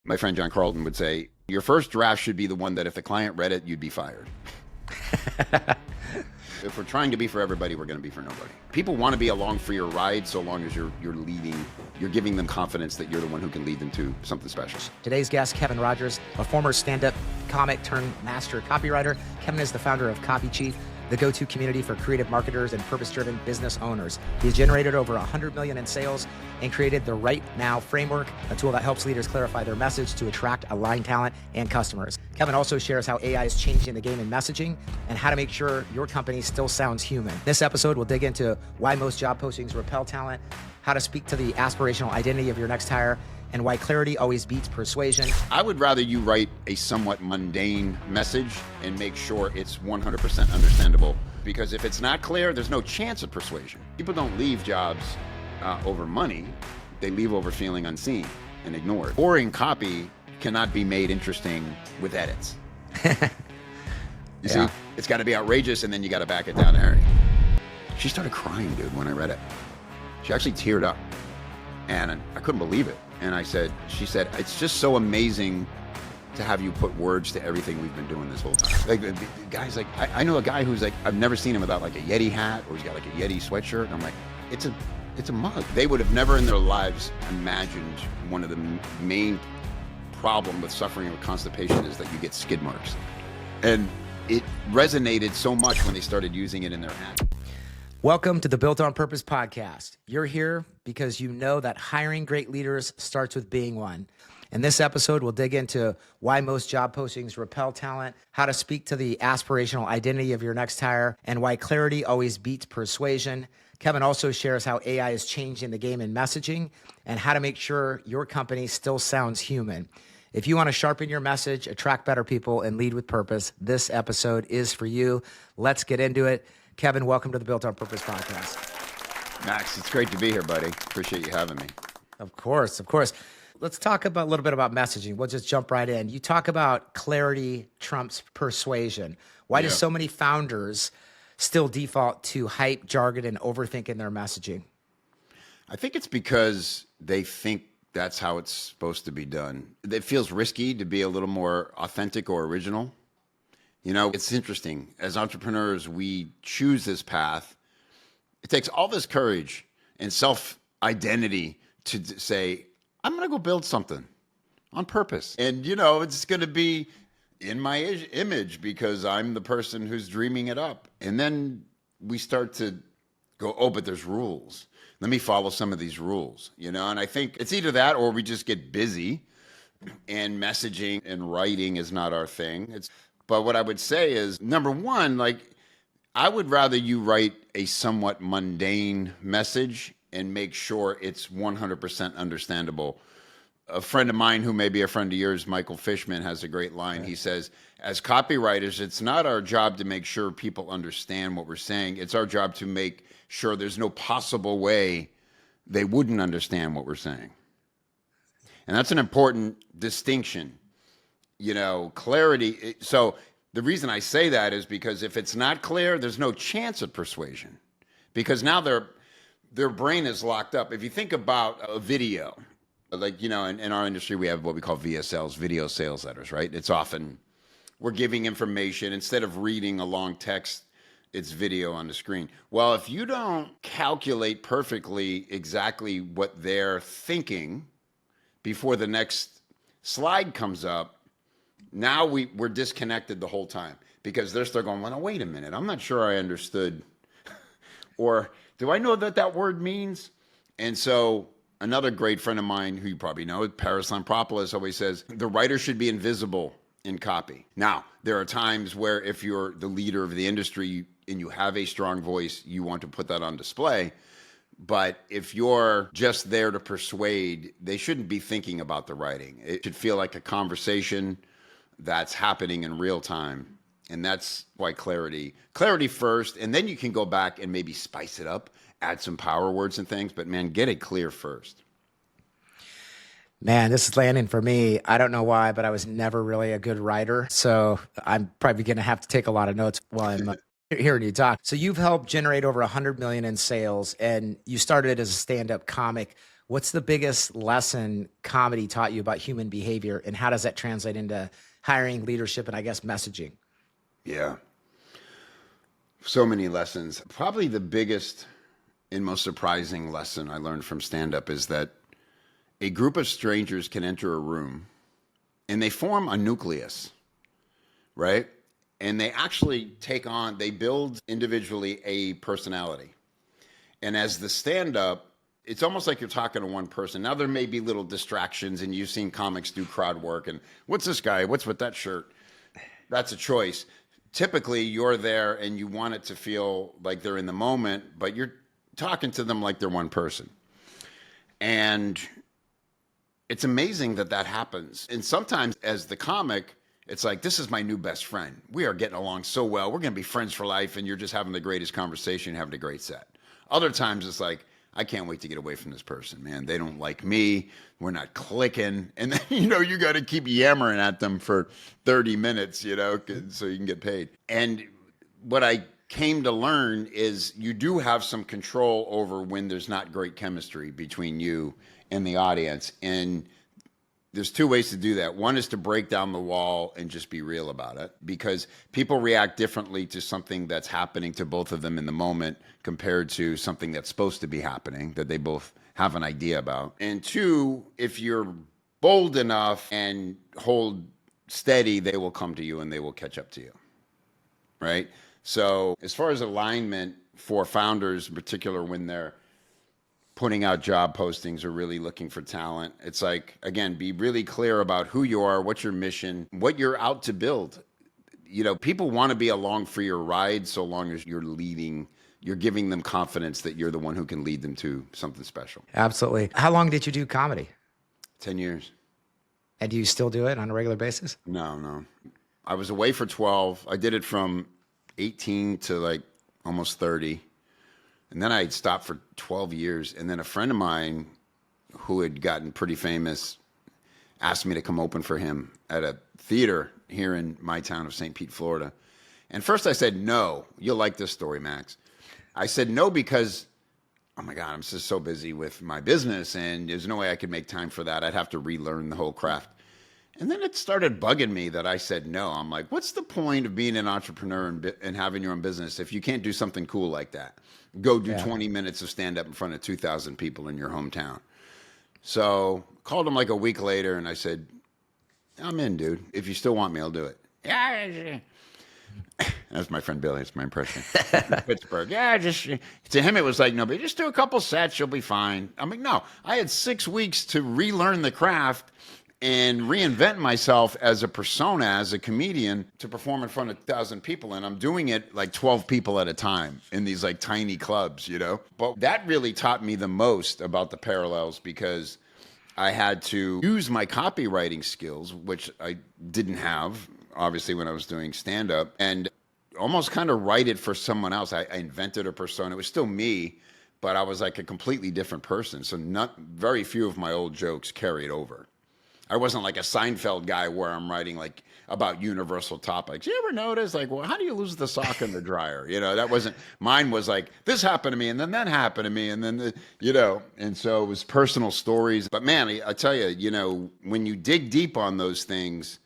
My friend John Carlton would say, your first draft should be the one that if the client read it, you'd be fired. If we're trying to be for everybody, we're going to be for nobody. People want to be along for your ride so long as you're leading, you're giving them confidence that you're the one who can lead them to something special. Today's guest, Kevin Rogers, a former stand-up comic turned master copywriter. Kevin is the founder of Copy Chief, the go-to community for creative marketers and purpose-driven business owners. He's generated over $100 million in sales and created the Right Now framework, a tool that helps leaders clarify their message to attract aligned talent and customers. Kevin also shares how AI is changing the game in messaging and how to make sure your company still sounds human. This episode will dig into why most job postings repel talent, how to speak to the aspirational identity of your next hire, and why clarity always beats persuasion. I would rather you write a somewhat mundane message and make sure it's 100% understandable. Because if it's not clear, there's no chance of persuasion. People don't leave jobs over money. They leave over feeling unseen and ignored. Boring copy cannot be made interesting with edits. You see, it's got to be outrageous, and then you got to back it down to Harry. She started crying, dude, when I read it. She actually teared up, and I couldn't believe it. And she said, it's just so amazing to have you put words to everything we've been doing this whole time. Like the guy's like, I know a guy who's like, I've never seen him without like a Yeti hat, or he's got like a Yeti sweatshirt. And I'm like, it's a mug. They would have never in their lives imagined one of the main problem with suffering with constipation is that you get skid marks. And it resonated so much when they started using it in their ad. Welcome to the Built on Purpose podcast. You're here because you know that hiring great leaders starts with being one. In this episode, we'll dig into why most job postings repel talent, how to speak to the aspirational identity of your next hire, and why clarity always beats persuasion. Kevin also shares how AI is changing the game in messaging and how to make sure your company still sounds human. If you want to sharpen your message, attract better people, and lead with purpose, this episode is for you. Let's get into it. Kevin, welcome to the Built on Purpose podcast. Max, it's great to be here, buddy. Appreciate you having me. Of course. Let's talk a little bit about messaging. We'll just jump right in. You talk about clarity trumps persuasion. Why do so many founders still default to hype, jargon, and overthinking their messaging? I think it's because they think that's how it's supposed to be done. It feels risky to be a little more authentic or original. You know, it's interesting. As entrepreneurs, we choose this path. It takes all this courage and self-identity to say, I'm going to go build something on purpose. And, you know, it's going to be in my image because I'm the person who's dreaming it up. And then we start to go, oh, but there's rules. Let me follow some of these rules, you know? And I think it's either that or we just get busy and messaging and writing is not our thing. But what I would say is, number one, like, I would rather you write a somewhat mundane message and make sure it's 100% understandable. A friend of mine who may be a friend of yours, Michael Fishman, has a great line. He says, as copywriters, it's not our job to make sure people understand what we're saying. It's our job to make sure there's no possible way they wouldn't understand what we're saying. And that's an important distinction. You know, clarity. So the reason I say that is because if it's not clear, there's no chance of persuasion, because now their brain is locked up. If you think about a video, like, you know, in our industry, we have what we call VSLs, video sales letters, right? It's often we're giving information instead of reading a long text. It's video on the screen. Well, if you don't calculate perfectly exactly what they're thinking before the next slide comes up, now we're disconnected the whole time because they're still going, well, no, wait a minute. I'm not sure I understood. Or do I know what that word means? And so another great friend of mine who you probably know, Paris Lampropoulos, always says, the writer should be invisible in copy. Now, there are times where if you're the leader of the industry and you have a strong voice, you want to put that on display. But if you're just there to persuade, they shouldn't be thinking about the writing. It should feel like a conversation that's happening in real time. And that's why clarity first, and then you can go back and maybe spice it up, add some power words and things, but man, get it clear first. Man, this is landing for me. I don't know why, but I was never really a good writer. So I'm probably going to have to take a lot of notes while I'm hearing you talk. So you've helped generate over $100 million in sales, and you started as a stand-up comic. What's the biggest lesson comedy taught you about human behavior, and how does that translate into hiring, leadership, and I guess messaging? Yeah. So many lessons. Probably the biggest and most surprising lesson I learned from stand-up is that a group of strangers can enter a room and they form a nucleus, right? And they actually they build individually a personality. And as the stand-up, it's almost like you're talking to one person. Now there may be little distractions, and you've seen comics do crowd work and what's this guy? What's with that shirt? That's a choice. Typically you're there and you want it to feel like they're in the moment, but you're talking to them like they're one person. And it's amazing that that happens. And sometimes as the comic, it's like, this is my new best friend. We are getting along so well. We're going to be friends for life. And you're just having the greatest conversation, having a great set. Other times it's like, I can't wait to get away from this person, man. They don't like me. We're not clicking. And then, you got to keep yammering at them for 30 minutes, so you can get paid. And what I came to learn is you do have some control over when there's not great chemistry between you and the audience. And there's two ways to do that. One is to break down the wall and just be real about it, because people react differently to something that's happening to both of them in the moment compared to something that's supposed to be happening that they both have an idea about. And two, if you're bold enough and hold steady, they will come to you and they will catch up to you, right? So as far as alignment for founders, in particular when they're putting out job postings or really looking for talent, it's like, again, be really clear about who you are, what's your mission, what you're out to build. People want to be along for your ride so long as you're giving them confidence that you're the one who can lead them to something special. Absolutely. How long did you do comedy? 10 years. And do you still do it on a regular basis? No. I was away for 12. I did it from 18 to like almost 30. And then I stopped for 12 years. And then a friend of mine who had gotten pretty famous asked me to come open for him at a theater here in my town of St. Pete, Florida. And first I said, no. You'll like this story, Max. I said no because, oh my God, I'm just so busy with my business and there's no way I could make time for that. I'd have to relearn the whole craft. And then it started bugging me that I said no. I'm like, what's the point of being an entrepreneur and having your own business if you can't do something cool like that? Go do 20 minutes of stand-up in front of 2,000 people in your hometown. So called him like a week later and I said, I'm in, dude. If you still want me, I'll do it. Yeah. That's my friend Billy. It's my impression. Pittsburgh. Yeah, to him it was like, no, but just do a couple sets. You'll be fine. I'm like, no. I had 6 weeks to relearn the craft and reinvent myself as a persona, as a comedian, to perform in front of 1,000 people. And I'm doing it like 12 people at a time in these like tiny clubs, But that really taught me the most about the parallels, because I had to use my copywriting skills, which I didn't have, obviously, when I was doing stand-up, and almost kind of write it for someone else. I invented a persona. It was still me, but I was like a completely different person. So very few of my old jokes carried over. I wasn't like a Seinfeld guy where I'm writing like about universal topics. You ever notice like, well, how do you lose the sock in the dryer? That wasn't, mine was like, this happened to me and then that happened to me. And then, and so it was personal stories. But man, I tell you, when you dig deep on those things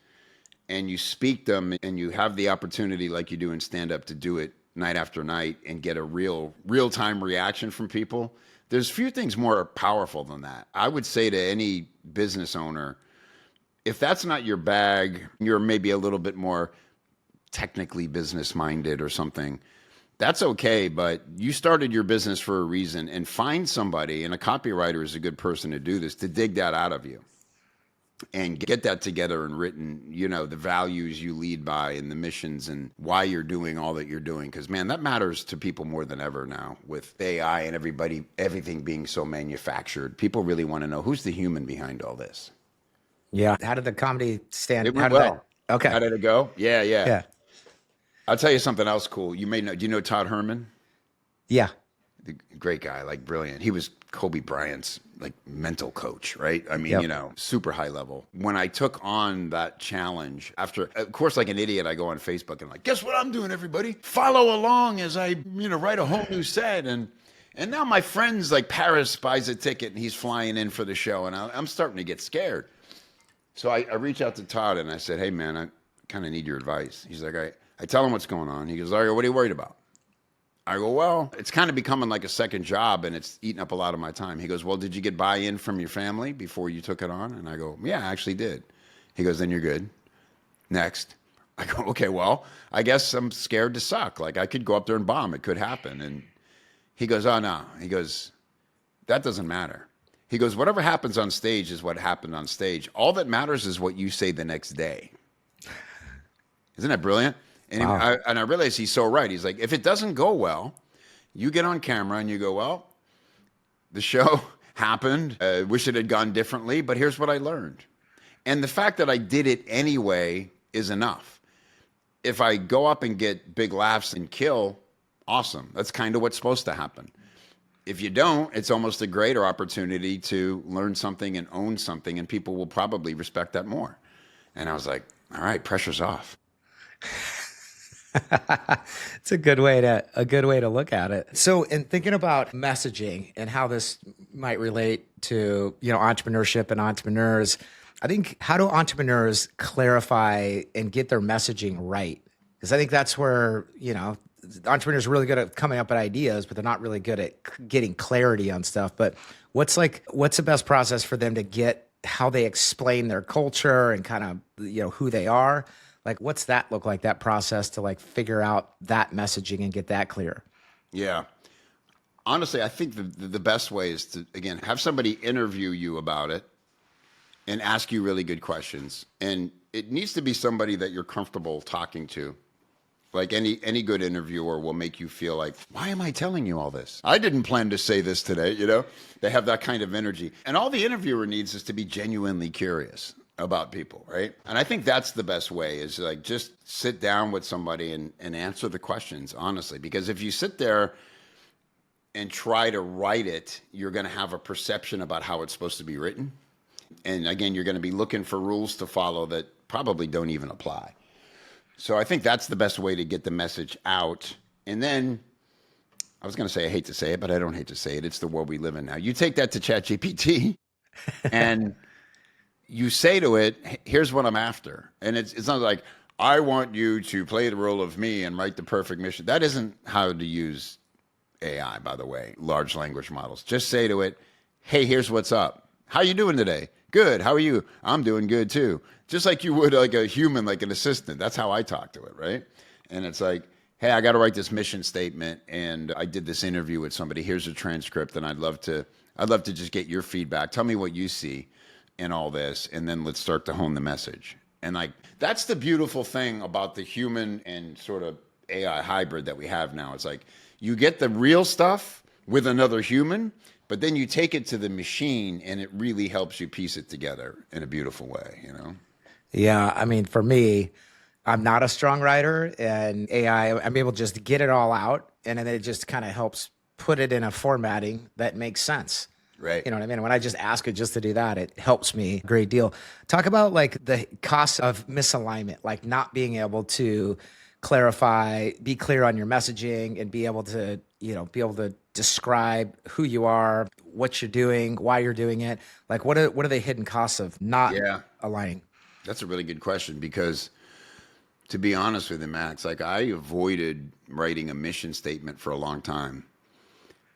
and you speak them and you have the opportunity like you do in stand-up to do it night after night and get a real-time reaction from people, there's few things more powerful than that. I would say to any business owner, if that's not your bag, you're maybe a little bit more technically business-minded or something, that's okay, but you started your business for a reason, and find somebody, and a copywriter is a good person to do this, to dig that out of you and get that together and written, the values you lead by and the missions and why you're doing all that you're doing. Because, man, that matters to people more than ever now with AI and everything being so manufactured. People really want to know who's the human behind all this. Yeah. How did the comedy stand? It went well. Okay. How did it go? Yeah. Yeah. I'll tell you something else cool. You may know. Do you know Todd Herman? Yeah. The great guy, like brilliant. He was Kobe Bryant's like mental coach, right? I mean, super high level. When I took on that challenge, after, of course, like an idiot, I go on Facebook and like, guess what I'm doing, everybody? Follow along as I, write a whole new set. And And now my friends like Paris buys a ticket and he's flying in for the show, and I'm starting to get scared. So I reach out to Todd and I said, hey man, I kind of need your advice. He's like, I tell him what's going on. He goes, Larry, what are you worried about? I go, well, it's kind of becoming like a second job and it's eating up a lot of my time. He goes, well, did you get buy-in from your family before you took it on? And I go, yeah, I actually did. He goes, then you're good. Next. I go, okay, well, I guess I'm scared to suck. Like I could go up there and bomb. It could happen. And he goes, oh, no. He goes, that doesn't matter. He goes, whatever happens on stage is what happened on stage. All that matters is what you say the next day. Isn't that brilliant? And, wow. I realize he's so right. He's like, if it doesn't go well, you get on camera and you go, well, the show happened. I wish it had gone differently, but here's what I learned. And the fact that I did it anyway is enough. If I go up and get big laughs and kill, awesome. That's kind of what's supposed to happen. If you don't, it's almost a greater opportunity to learn something and own something, and people will probably respect that more. And I was like, all right, pressure's off. It's a good way to look at it. So in thinking about messaging and how this might relate to, entrepreneurship and entrepreneurs, I think how do entrepreneurs clarify and get their messaging right? Because I think that's where, entrepreneurs are really good at coming up with ideas, but they're not really good at getting clarity on stuff. But what's the best process for them to get how they explain their culture and kind of, who they are? Like, what's that look like, that process to like figure out that messaging and get that clear? Yeah. Honestly, I think the best way is to, again, have somebody interview you about it and ask you really good questions. And it needs to be somebody that you're comfortable talking to. Like any good interviewer will make you feel like, why am I telling you all this? I didn't plan to say this today, They have that kind of energy. And all the interviewer needs is to be genuinely curious about people, right? And I think that's the best way is like just sit down with somebody and answer the questions honestly. Because if you sit there and try to write it, you're going to have a perception about how it's supposed to be written. And again, you're going to be looking for rules to follow that probably don't even apply. So I think that's the best way to get the message out. And then I was going to say, I hate to say it, but I don't hate to say it. It's the world we live in now. You take that to ChatGPT and you say to it, here's what I'm after. And it's not like, I want you to play the role of me and write the perfect mission. That isn't how to use AI, by the way, large language models. Just say to it, hey, here's what's up. How you doing today? Good. How are you? I'm doing good too. Just like you would like a human, like an assistant. That's how I talk to it, right? And it's like, hey, I got to write this mission statement, and I did this interview with somebody. Here's a transcript, and I'd love to just get your feedback. Tell me what you see in all this, and then let's start to hone the message. And like that's the beautiful thing about the human and sort of AI hybrid that we have now. It's like you get the real stuff with another human, but then you take it to the machine, and it really helps you piece it together in a beautiful way, Yeah, I mean, for me, I'm not a strong writer, and AI, I'm able to just get it all out, and then it just kind of helps put it in a formatting that makes sense. Right. You know what I mean? When I just ask it just to do that, it helps me a great deal. Talk about like the cost of misalignment, like not being able to clarify, be clear on your messaging, and be able to, describe who you are, what you're doing, why you're doing it. Like, what are the hidden costs of not aligning? That's a really good question because, to be honest with you, Max, like I avoided writing a mission statement for a long time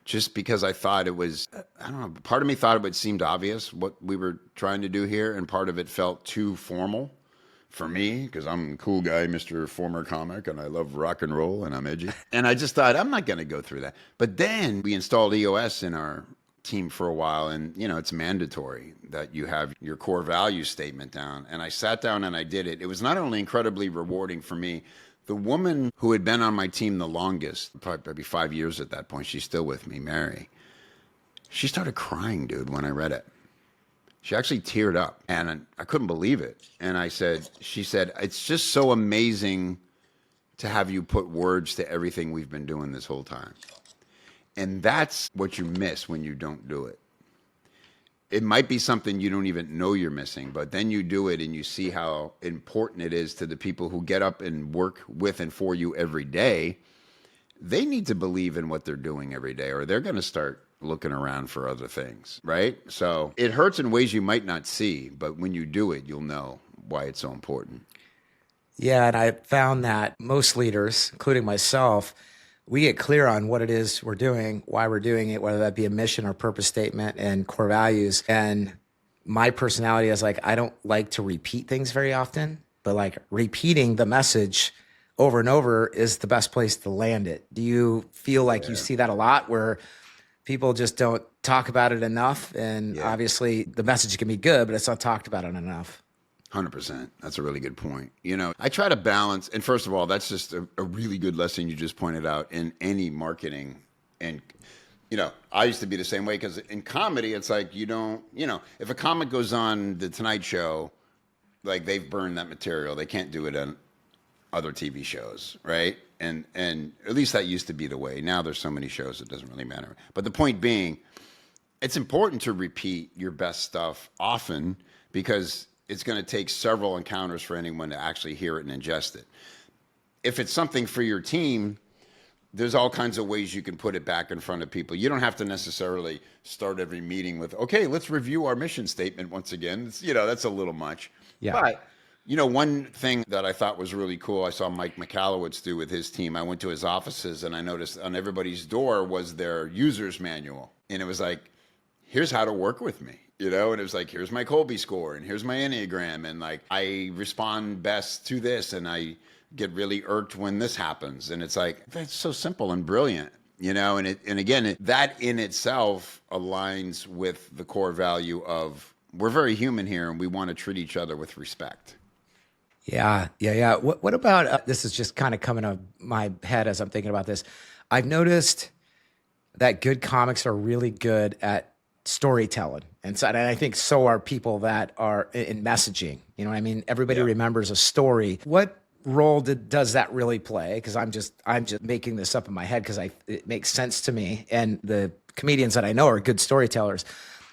just because I thought it was, I don't know, part of me thought it would seem obvious what we were trying to do here, and part of it felt too formal for me because I'm a cool guy, Mr. Former Comic, and I love rock and roll and I'm edgy. And I just thought, I'm not going to go through that. But then we installed EOS in our team for a while, and it's mandatory that you have your core value statement down. And I sat down and I did it. It was not only incredibly rewarding for me, the woman who had been on my team the longest, probably 5 years at that point, she's still with me, Mary. She started crying, dude, when I read it. She actually teared up, and I couldn't believe it. And she said, it's just so amazing to have you put words to everything we've been doing this whole time. And that's what you miss when you don't do it. It might be something you don't even know you're missing, but then you do it and you see how important it is to the people who get up and work with and for you every day. they need to believe in what they're doing every day, or they're going to start looking around for other things, right? So it hurts in ways you might not see, but when you do it, you'll know why it's so important. Yeah, and I found that most leaders, including myself, we get clear on what it is we're doing, why we're doing it, whether that be a mission or purpose statement and core values. And my personality is like, I don't like to repeat things very often, but like repeating the message over and over is the best place to land it. Do you feel like you see that a lot where people just don't talk about it enough? And obviously the message can be good, but it's not talked about it enough. 100%. That's a really good point. I try to balance, and first of all, that's just a really good lesson you just pointed out in any marketing. And, I used to be the same way because in comedy, it's like if a comic goes on The Tonight Show, like they've burned that material. They can't do it on other TV shows, right? And at least that used to be the way. Now there's so many shows, it doesn't really matter. But the point being, it's important to repeat your best stuff often because it's going to take several encounters for anyone to actually hear it and ingest it. If it's something for your team, there's all kinds of ways you can put it back in front of people. You don't have to necessarily start every meeting with, okay, let's review our mission statement once again. That's a little much. Yeah. But, one thing that I thought was really cool, I saw Mike Michalowicz do with his team. I went to his offices and I noticed on everybody's door was their user's manual. And it was like, here's how to work with me. And it was like, here's my Colby score and here's my Enneagram. And like, I respond best to this and I get really irked when this happens. And it's like, that's so simple and brilliant, and again, that in itself aligns with the core value of we're very human here and we want to treat each other with respect. Yeah. What about, this is just kind of coming to my head as I'm thinking about this. I've noticed that good comics are really good at storytelling. And I think so are people that are in messaging. You know what I mean? Everybody remembers a story. What role does that really play? Because I'm just making this up in my head because it makes sense to me. And the comedians that I know are good storytellers.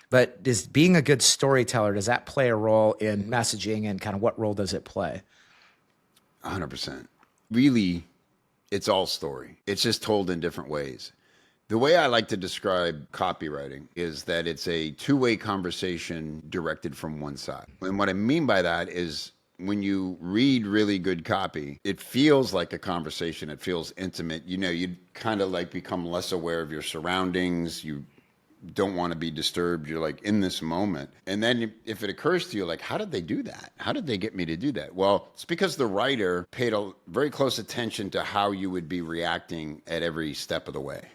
But does being a good storyteller, does that play a role in messaging, and kind of what role does it play? 100%. Really, it's all story. It's just told in different ways. The way I like to describe copywriting is that it's a two-way conversation directed from one side. And what I mean by that is when you read really good copy, it feels like a conversation. It feels intimate. You kind of like become less aware of your surroundings. You don't want to be disturbed. You're like in this moment. And then if it occurs to you, like, how did they do that? How did they get me to do that? Well, it's because the writer paid a very close attention to how you would be reacting at every step of the way.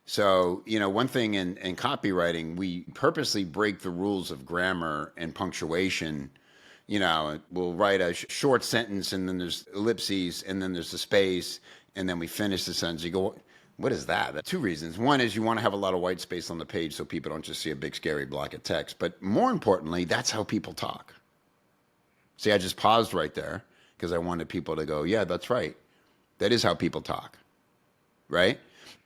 So, one thing in copywriting, we purposely break the rules of grammar and punctuation. We'll write a short sentence and then there's ellipses and then there's a space and then we finish the sentence. You go, what is that? Two reasons. One is you want to have a lot of white space on the page so people don't just see a big scary block of text. But more importantly, that's how people talk. See, I just paused right there because I wanted people to go, yeah, that's right. That is how people talk, right?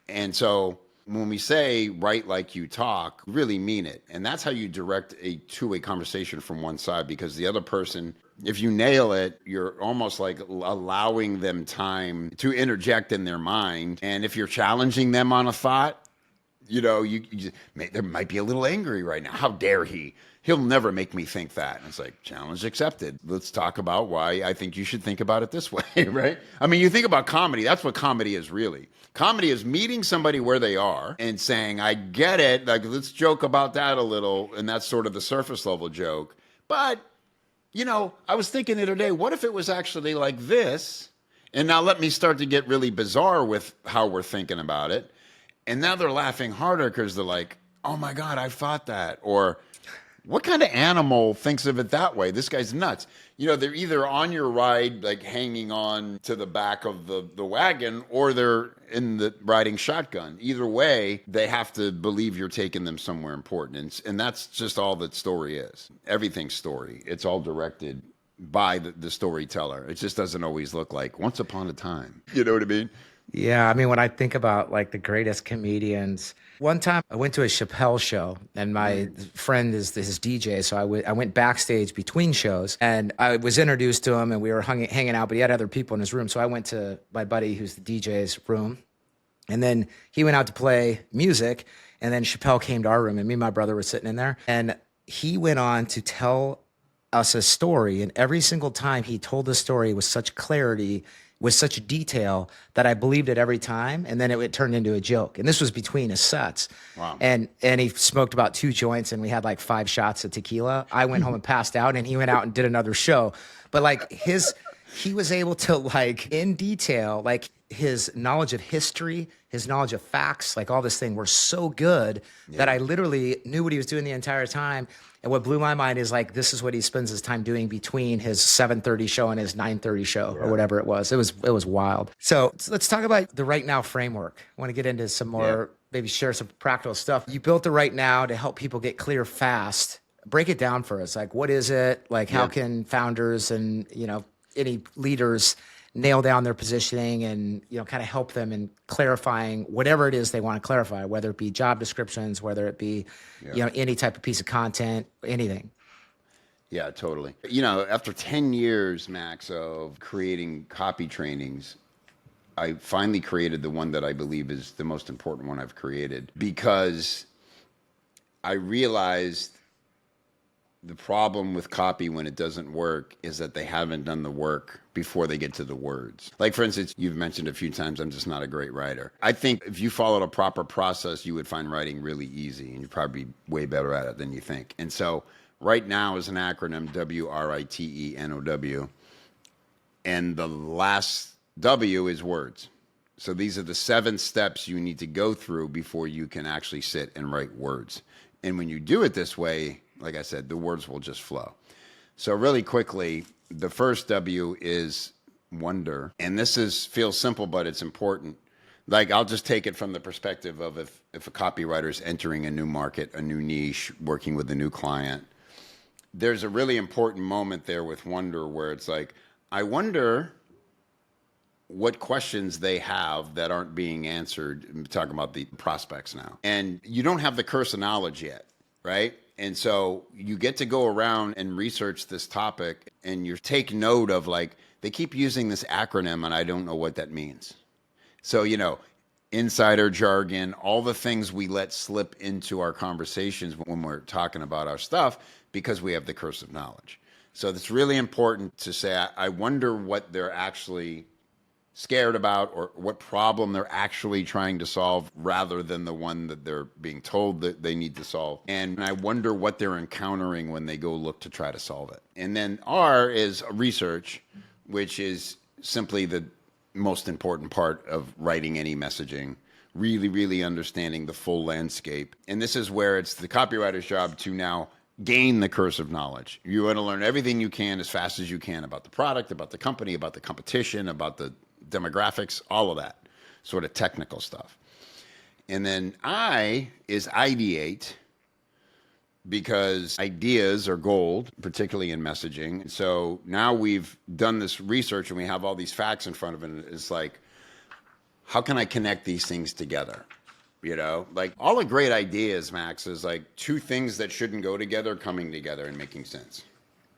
And so when we say write like you talk, really mean it. And that's how you direct a two-way conversation from one side, because the other person, if you nail it, you're almost like allowing them time to interject in their mind. And if you're challenging them on a thought, they might be a little angry right now. How dare he? He'll never make me think that. And it's like, challenge accepted. Let's talk about why I think you should think about it this way, right? I mean, you think about comedy. That's what comedy is really. Comedy is meeting somebody where they are and saying, I get it. Like, let's joke about that a little. And that's sort of the surface level joke. But, I was thinking the other day, what if it was actually like this? And now let me start to get really bizarre with how we're thinking about it. And now they're laughing harder because they're like, oh my God, I thought that. Or what kind of animal thinks of it that way? This guy's nuts. They're either on your ride, like hanging on to the back of the wagon, or they're in the riding shotgun. Either way, they have to believe you're taking them somewhere important. And that's just all that story is. Everything's story. It's all directed by the storyteller. It just doesn't always look like once upon a time. You know what I mean? Yeah, I mean, when I think about like the greatest comedians, one time I went to a Chappelle show, and my friend is his DJ, so I went backstage between shows, and I was introduced to him, and we were hanging out, but he had other people in his room, so I went to my buddy who's the DJ's room, and then he went out to play music, and then Chappelle came to our room, and me and my brother were sitting in there, and he went on to tell us a story, and every single time he told the story with such clarity, with such detail, that I believed it every time, and then it turned into a joke. And this was between his sets. Wow. And he smoked about 2 joints, and we had like 5 shots of tequila. I went home and passed out, and he went out and did another show. But like he was able to, like, in detail, like his knowledge of history, his knowledge of facts, like all this thing were so good that I literally knew what he was doing the entire time. And what blew my mind is, like, this is what he spends his time doing between his 7:30 show and his 9:30 show or whatever it was. It was wild. So let's talk about the Right Now framework. I want to get into some more, maybe share some practical stuff. You built the Right Now to help people get clear fast. Break it down for us. Like, what is it? Like, how can founders and, any leaders nail down their positioning and, kind of help them in clarifying whatever it is they want to clarify, whether it be job descriptions, whether it be, any type of piece of content, anything. Yeah, totally. After 10 years, Max, of creating copy trainings, I finally created the one that I believe is the most important one I've created, because I realized the problem with copy when it doesn't work is that they haven't done the work before they get to the words. Like, for instance, you've mentioned a few times, I'm just not a great writer. I think if you followed a proper process, you would find writing really easy, and you'd probably be way better at it than you think. And so Right Now is an acronym, W.R.I.T.E, N.O.W. And the last W is words. So these are the 7 steps you need to go through before you can actually sit and write words. And when you do it this way, like I said, the words will just flow. So really quickly, the first W is wonder. And this feels simple, but it's important. Like, I'll just take it from the perspective of if a copywriter is entering a new market, a new niche, working with a new client, there's a really important moment there with wonder where it's like, I wonder what questions they have that aren't being answered. I'm talking about the prospects now. And you don't have the curse of knowledge yet, right? And so you get to go around and research this topic, and you take note of, like, they keep using this acronym and I don't know what that means. So, insider jargon, all the things we let slip into our conversations when we're talking about our stuff because we have the curse of knowledge. So it's really important to say, I wonder what they're actually scared about or what problem they're actually trying to solve rather than the one that they're being told that they need to solve. And I wonder what they're encountering when they go look to try to solve it. And then R is research, which is simply the most important part of writing any messaging, really, really understanding the full landscape. And this is where it's the copywriter's job to now gain the curse of knowledge. You want to learn everything you can as fast as you can about the product, about the company, about the competition, about the demographics, all of that sort of technical stuff. And then I is ideate, because ideas are gold, particularly in messaging. So now we've done this research and we have all these facts in front of it. It's like, how can I connect these things together? Like, all the great ideas, Max, is like 2 things that shouldn't go together coming together and making sense.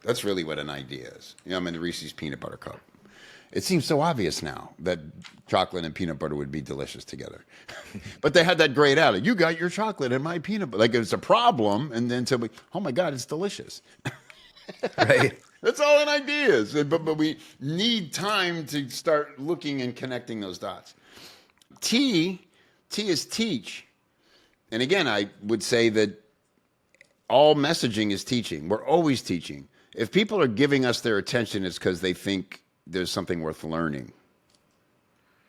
That's really what an idea is. I mean, the Reese's peanut butter cup. It seems so obvious now that chocolate and peanut butter would be delicious together. But they had that great attitude. You got your chocolate and my peanut butter. Like, it's a problem. And then tell me, oh my God, it's delicious. Right. That's all an idea is. But we need time to start looking and connecting those dots. T is teach. And again, I would say that all messaging is teaching. We're always teaching. If people are giving us their attention, it's because they think there's something worth learning,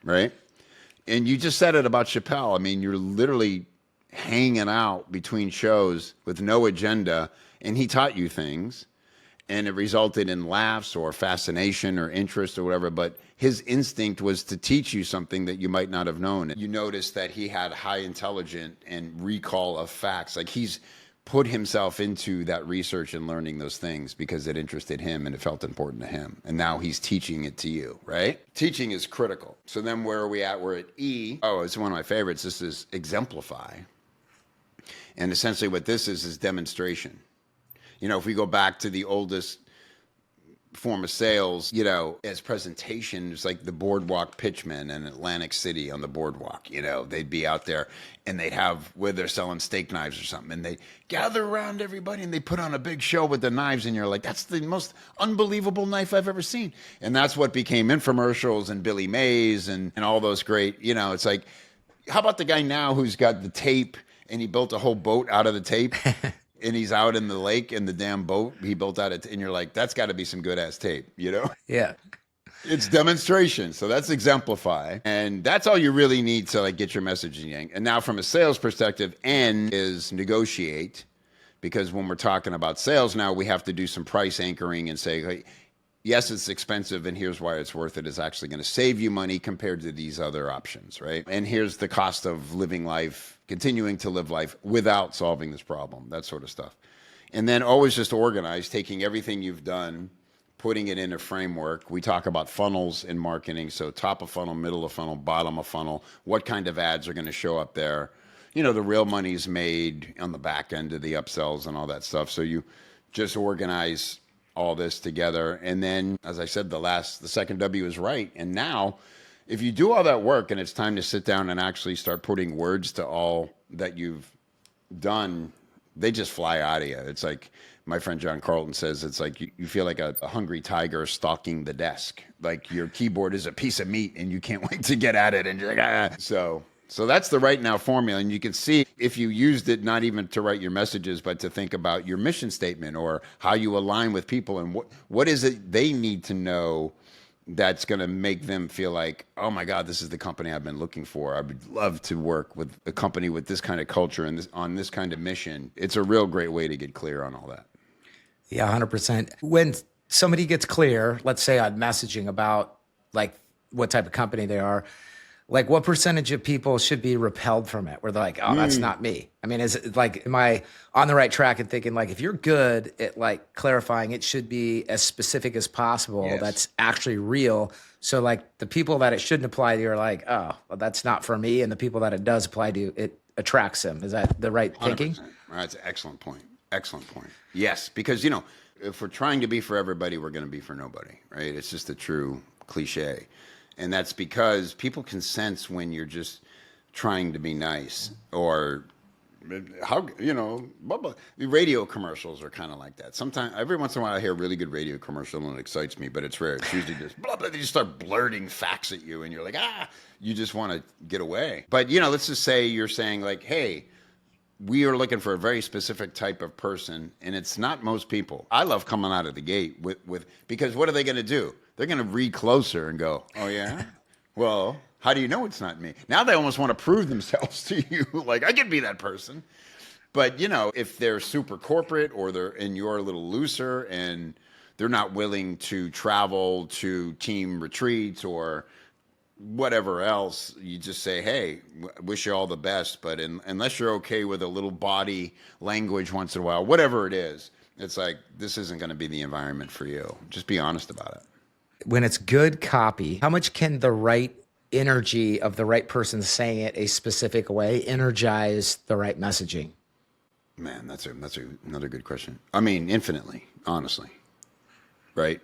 right? And you just said it about Chappelle. I mean, you're literally hanging out between shows with no agenda, and he taught you things, and it resulted in laughs or fascination or interest or whatever, but his instinct was to teach you something that you might not have known. You notice that he had high intelligence and recall of facts. Like, he's put himself into that research and learning those things because it interested him and it felt important to him. And now he's teaching it to you, right? Teaching is critical. So then where are we at? We're at E. Oh, it's one of my favorites. This is exemplify. And essentially what this is demonstration. If we go back to the oldest form of sales, as presentation, it's like the boardwalk pitchmen in Atlantic City on the boardwalk. They'd be out there and they'd have where they're selling steak knives or something, and they gather around everybody and they put on a big show with the knives, and you're like, that's the most unbelievable knife I've ever seen. And that's what became infomercials and Billy Mays and all those great, it's like, how about the guy now who's got the tape and he built a whole boat out of the tape? And he's out in the lake in the damn boat he built out of, and you're like, that's got to be some good ass tape, Yeah. It's demonstration. So that's exemplify. And that's all you really need to get your messaging. And now from a sales perspective, N is negotiate, because when we're talking about sales now, we have to do some price anchoring and say, hey, yes, it's expensive, and here's why it's worth it. It's actually going to save you money compared to these other options, right? And here's the cost of living life, continuing to live life without solving this problem, that sort of stuff. And then always just organize, taking everything you've done, putting it in a framework. We talk about funnels in marketing. So top of funnel, middle of funnel, bottom of funnel. What kind of ads are going to show up there? The real money's made on the back end of the upsells and all that stuff. So you just organize all this together. And then, as I said, the second W is right. And now, if you do all that work and it's time to sit down and actually start putting words to all that you've done, they just fly out of you. It's like my friend John Carlton says, it's like you feel like a hungry tiger stalking the desk. Like your keyboard is a piece of meat and you can't wait to get at it. And you're like, ah. So that's the right now formula. And you can see if you used it not even to write your messages, but to think about your mission statement or how you align with people and what is it they need to know that's going to make them feel like, oh my God, this is the company I've been looking for. I would love to work with a company with this kind of culture and on this kind of mission. It's a real great way to get clear on all that. Yeah, 100%. When somebody gets clear, let's say on messaging about what type of company they are, what percentage of people should be repelled from it? Where they're like, oh, that's not me. I mean, is it am I on the right track and thinking if you're good at clarifying, it should be as specific as possible. Yes. That's actually real. So the people that it shouldn't apply to are like, oh, well, that's not for me. And the people that it does apply to, it attracts them. Is that the right thinking? 100%. That's an excellent point. Excellent point. Yes, because, if we're trying to be for everybody, we're going to be for nobody, right? It's just a true cliche. And that's because people can sense when you're just trying to be nice or how, blah, blah. The radio commercials are kind of like that. Sometimes, every once in a while, I hear a really good radio commercial and it excites me, but it's rare. It's usually just blah, blah. They just start blurting facts at you and you're like, you just want to get away. But, let's just say you're saying hey, we are looking for a very specific type of person, and it's not most people. I love coming out of the gate with because what are they going to do? They're going to read closer and go, oh, yeah? Well, how do you know it's not me? Now they almost want to prove themselves to you. I could be that person. But, if they're super corporate or you're a little looser and they're not willing to travel to team retreats or whatever else, you just say, hey, wish you all the best. But unless you're okay with a little body language once in a while, whatever it is, it's like, this isn't going to be the environment for you. Just be honest about it. When it's good copy, how much can the right energy of the right person saying it a specific way energize the right messaging? Man, that's another good question. I mean, infinitely, honestly, right?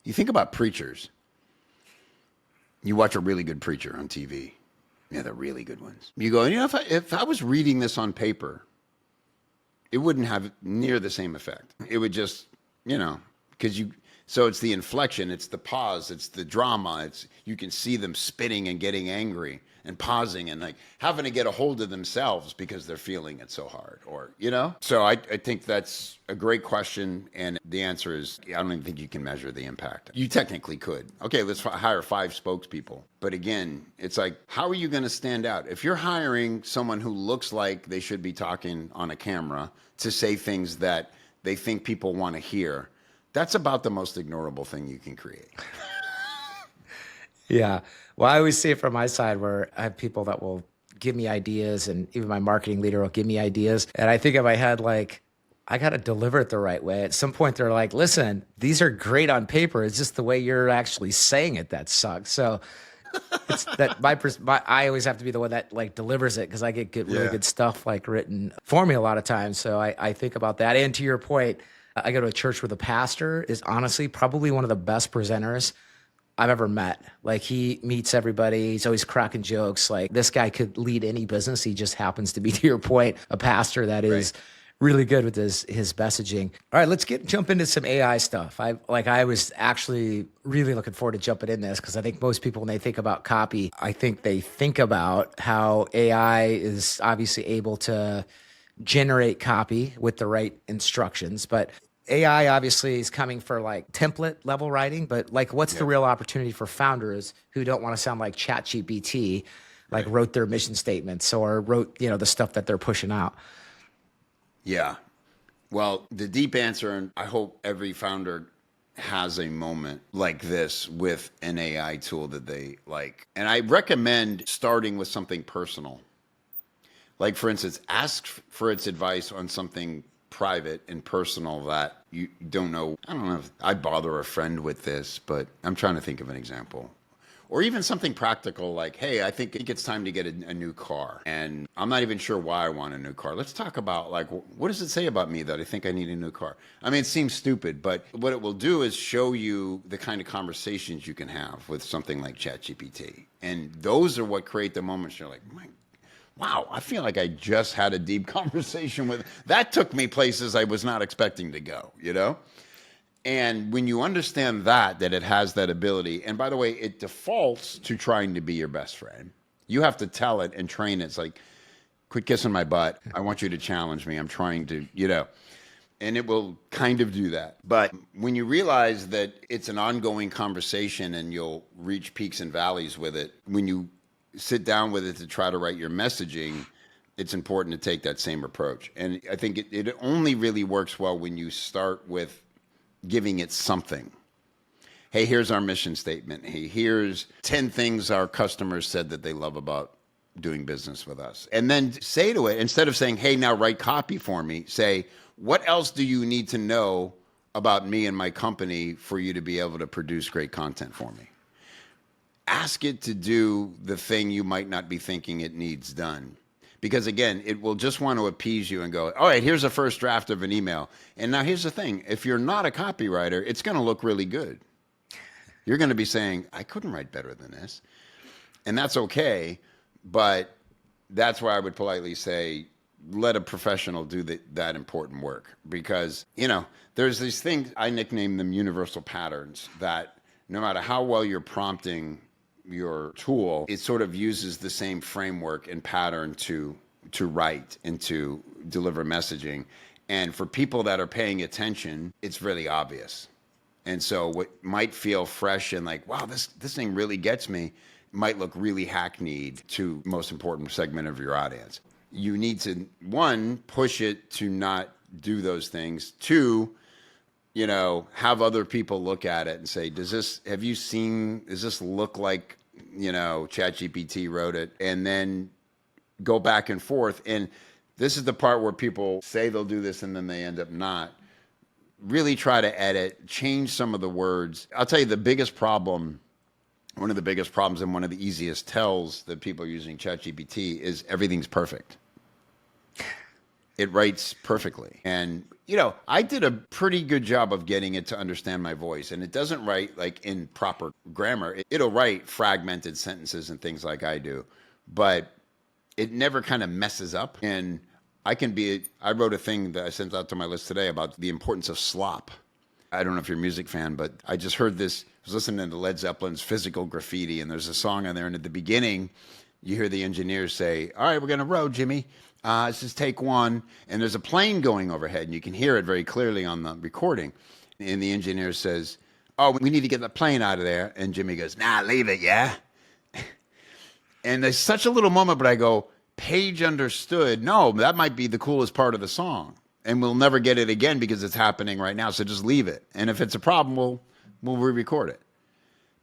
You think about preachers. You watch a really good preacher on TV. Yeah, the really good ones. You go, if I was reading this on paper, it wouldn't have near the same effect. It would just, because so it's the inflection, it's the pause, it's the drama. You can see them spitting and getting angry and pausing and having to get a hold of themselves because they're feeling it so hard, or So I think that's a great question, and the answer is I don't even think you can measure the impact. You technically could. Okay, let's hire 5 spokespeople, but again, it's how are you going to stand out if you're hiring someone who looks like they should be talking on a camera to say things that they think people want to hear? That's about the most ignorable thing you can create. Yeah. Well, I always see it from my side where I have people that will give me ideas, and even my marketing leader will give me ideas. And I think in my head, like, I got to deliver it the right way. At some point, they're like, listen, these are great on paper. It's just the way you're actually saying it that sucks. So it's that I always have to be the one that like delivers it, because I get really good stuff like written for me a lot of times. So I think about that. And to your point, I go to a church where the pastor is honestly probably one of the best presenters I've ever met. Like, he meets everybody. He's always cracking jokes. Like, this guy could lead any business. He just happens to be, to your point, a pastor that is really good with his messaging. All right, let's jump into some AI stuff. I was actually really looking forward to jumping in this, because I think most people, when they think about copy, I think they think about how AI is obviously able to generate copy with the right instructions, but AI obviously is coming for like template level writing, but like, what's the real opportunity for founders who don't want to sound like ChatGPT, like wrote their mission statements or wrote, the stuff that they're pushing out? Yeah. Well, the deep answer, and I hope every founder has a moment like this with an AI tool that they like. And I recommend starting with something personal. Like, for instance, ask for its advice on something private and personal that you don't know. I don't know if I'd bother a friend with this, but I'm trying to think of an example. Or even something practical like, hey, I think it's time to get a new car. And I'm not even sure why I want a new car. Let's talk about, like, what does it say about me that I think I need a new car? I mean, it seems stupid, but what it will do is show you the kind of conversations you can have with something like ChatGPT. And those are what create the moments you're like, wow, I feel like I just had a deep conversation with, that took me places I was not expecting to go, And when you understand that it has that ability, and by the way, it defaults to trying to be your best friend. You have to tell it and train it. It's like, quit kissing my butt. I want you to challenge me. I'm trying to, and it will kind of do that. But when you realize that it's an ongoing conversation and you'll reach peaks and valleys with it, when you sit down with it to try to write your messaging, it's important to take that same approach. And I think it only really works well when you start with giving it something. Hey, here's our mission statement. Hey, here's 10 things our customers said that they love about doing business with us. And then say to it, instead of saying, hey, now write copy for me, say, what else do you need to know about me and my company for you to be able to produce great content for me? Ask it to do the thing you might not be thinking it needs done. Because again, it will just want to appease you and go, all right, here's a first draft of an email. And now here's the thing. If you're not a copywriter, it's going to look really good. You're going to be saying, I couldn't write better than this. And that's okay. But that's why I would politely say, let a professional do that important work. Because, there's these things, I nickname them universal patterns, that no matter how well you're prompting your tool, it sort of uses the same framework and pattern to write and to deliver messaging. And for people that are paying attention, it's really obvious. And so what might feel fresh and like, wow, this thing really gets me, might look really hackneyed to the most important segment of your audience. You need to, one, push it to not do those things. Two, have other people look at it and say, does this look like, ChatGPT wrote it? And then go back and forth. And this is the part where people say they'll do this and then they end up not. Really try to edit, change some of the words. I'll tell you one of the biggest problems and one of the easiest tells that people are using ChatGPT is everything's perfect. It writes perfectly. And, I did a pretty good job of getting it to understand my voice. And it doesn't write like in proper grammar. It'll write fragmented sentences and things like I do. But it never kind of messes up. And I wrote a thing that I sent out to my list today about the importance of slop. I don't know if you're a music fan, but I just heard this. I was listening to Led Zeppelin's Physical Graffiti, and there's a song on there. And at the beginning, you hear the engineers say, all right, we're going to row, Jimmy. This is take one. And there's a plane going overhead, and you can hear it very clearly on the recording. And the engineer says, oh, we need to get the plane out of there. And Jimmy goes, nah, leave it, yeah? And there's such a little moment, but I go, Paige understood, no, that might be the coolest part of the song. And we'll never get it again because it's happening right now. So just leave it. And if it's a problem, we'll re-record it.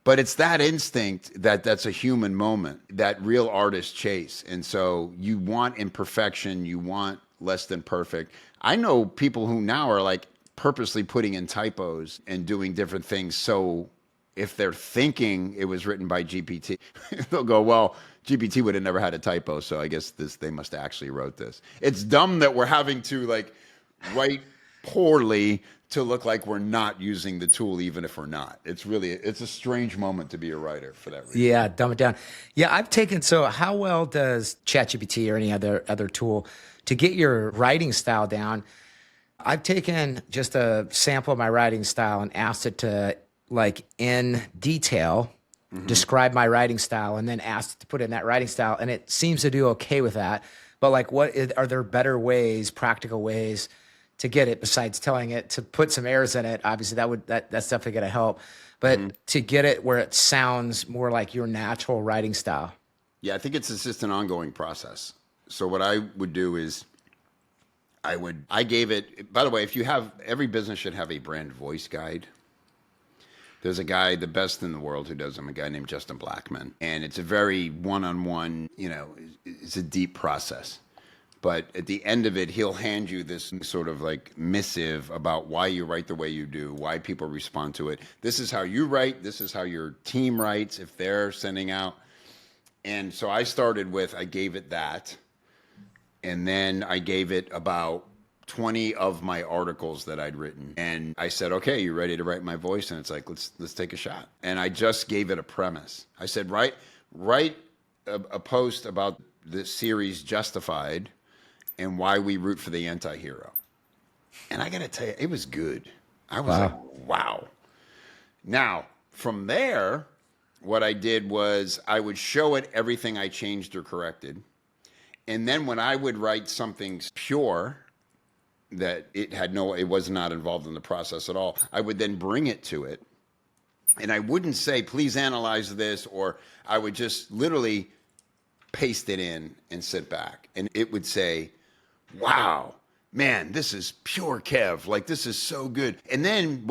But it's that instinct that's a human moment that real artists chase. And so you want imperfection, you want less than perfect. I know people who now are like purposely putting in typos and doing different things. So if they're thinking it was written by GPT, they'll go, well, GPT would have never had a typo. So I guess they must have actually wrote this. It's dumb that we're having to like write poorly to look like we're not using the tool, even if we're not. It's a strange moment to be a writer for that reason. Yeah, dumb it down. Yeah, so how well does ChatGPT or any other tool to get your writing style down? I've taken just a sample of my writing style and asked it to, like, in detail, describe my writing style, and then asked it to put it in that writing style. And it seems to do okay with that. But like, are there better ways, practical ways to get it besides telling it to put some errors in it? Obviously that's definitely going to help, but to get it where it sounds more like your natural writing style. Yeah, I think it's just an ongoing process. So what I would do is I gave it, by the way, every business should have a brand voice guide. There's a guy, the best in the world who does them, a guy named Justin Blackman. And it's a very one-on-one, it's a deep process. But at the end of it, he'll hand you this sort of like missive about why you write the way you do, why people respond to it. This is how you write. This is how your team writes if they're sending out. And so I gave it that. And then I gave it about 20 of my articles that I'd written. And I said, okay, you ready to write my voice? And it's like, let's take a shot. And I just gave it a premise. I said, write a post about the series Justified and why we root for the anti-hero. And I got to tell you, it was good. I was like, wow. Now, from there, what I did was I would show it everything I changed or corrected. And then when I would write something pure that it was not involved in the process at all, I would then bring it to it. And I wouldn't say, please analyze this, or I would just literally paste it in and sit back. And it would say, wow, man, this is pure Kev. Like, this is so good. And then